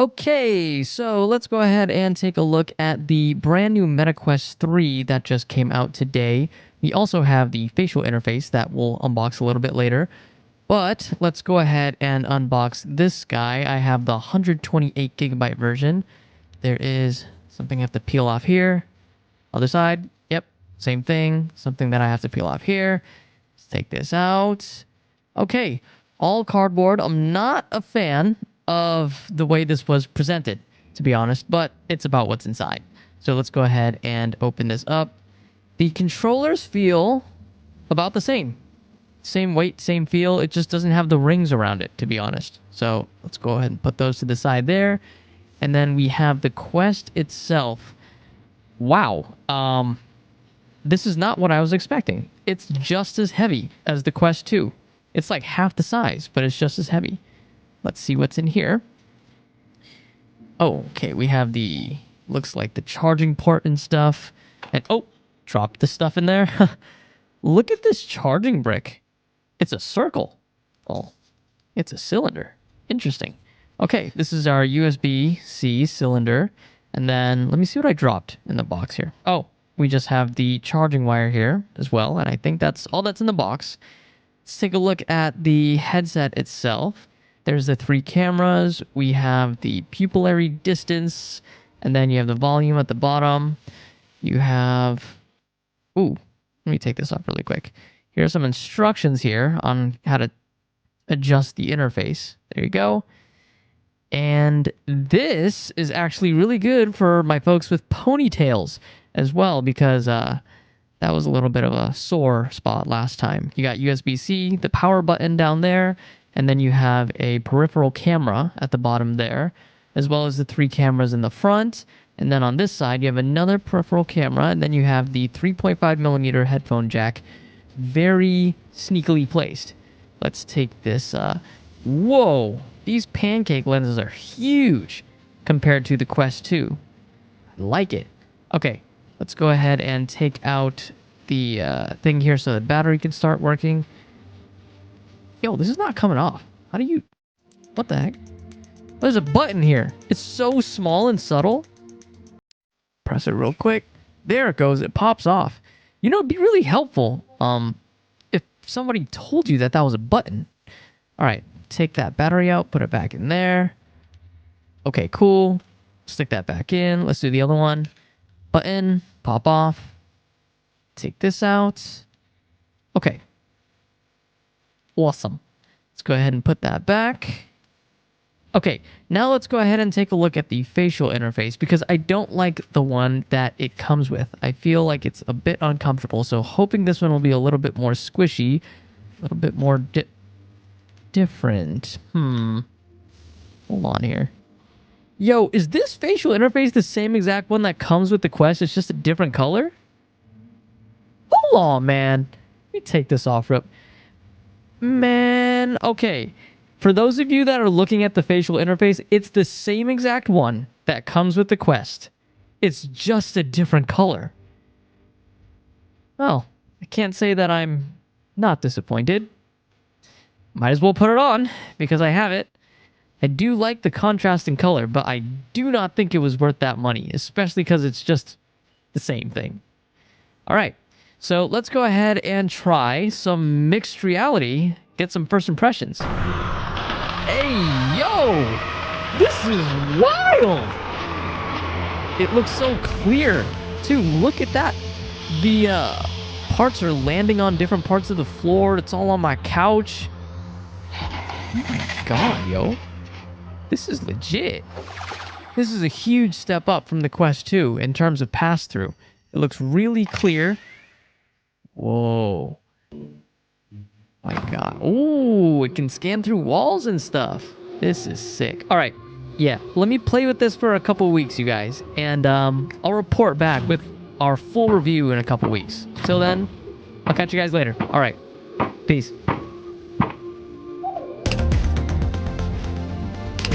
Okay, so let's go ahead and take a look at the brand new MetaQuest 3 that just came out today. We also have the facial interface that we'll unbox a little bit later. But let's go ahead and unbox this guy. I have the 128 gigabyte version. There is something I have to peel off here. Other side, yep, same thing. Something that I have to peel off here. Let's take this out. Okay, all cardboard. I'm not a fan of the way this was presented, to be honest, but it's about what's inside. So let's go ahead and open this up. The controllers feel about the same. Same weight, same feel. It just doesn't have the rings around it, to be honest. So let's go ahead and put those to the side there. And then we have the Quest itself. Wow. This is not what I was expecting. It's just as heavy as the Quest 2. It's like half the size, but it's just as heavy. Let's see what's in here. Oh, okay. We have the, looks like the charging port and stuff. And oh, dropped the stuff in there. Look at this charging brick. It's a circle. Oh, it's a cylinder. Interesting. Okay, this is our USB-C cylinder. And then let me see what I dropped in the box here. Oh, we just have the charging wire here as well. And I think that's all that's in the box. Let's take a look at the headset itself. There's the 3 cameras. We have the pupillary distance. And then you have the volume at the bottom. You have... Ooh, let me take this off really quick. Here are some instructions here on how to adjust the interface. There you go. And this is actually really good for my folks with ponytails as well, because that was a little bit of a sore spot last time. You got USB-C, the power button down there, and then you have a peripheral camera at the bottom there, as well as the 3 cameras in the front. And then on this side, you have another peripheral camera, and then you have the 3.5mm headphone jack, very sneakily placed. Let's take this. Whoa! These pancake lenses are huge compared to the Quest 2. I like it. Okay, let's go ahead and take out the thing here so the battery can start working. Yo, this is not coming off. How do you... What the heck? There's a button here. It's so small and subtle. Press it real quick. There it goes. It pops off. You know, it'd be really helpful if somebody told you that that was a button. All right, take that battery out, put it back in there. Okay, cool. Stick that back in. Let's do the other one. Button, pop off. Take this out. Okay. Awesome. Let's go ahead and put that back. Okay, now let's go ahead and take a look at the facial interface, because I don't like the one that it comes with. I feel like it's a bit uncomfortable, so hoping this one will be a little bit more squishy, a little bit more different. Hold on here. Yo, is this facial interface the same exact one that comes with the Quest? It's just a different color? Hold on, man. Let me take this off, Rip. Man, okay. For those of you that are looking at the facial interface, it's the same exact one that comes with the Quest. It's just a different color. Well, I can't say that I'm not disappointed. Might as well put it on, because I have it. I do like the contrast in color, but I do not think it was worth that money, especially because it's just the same thing. All right, so let's go ahead and try some mixed reality, get some first impressions. Hey, yo! This is wild! It looks so clear, too. Look at that. The parts are landing on different parts of the floor. It's all on my couch. Oh my god, yo. This is legit. This is a huge step up from the Quest 2 in terms of pass-through. It looks really clear. Whoa. My god. Oh, it can scan through walls and stuff. This is sick. All right. Yeah, let me play with this for a couple weeks, you guys. And I'll report back with our full review in a couple weeks. Till then, I'll catch you guys later. All right. Peace.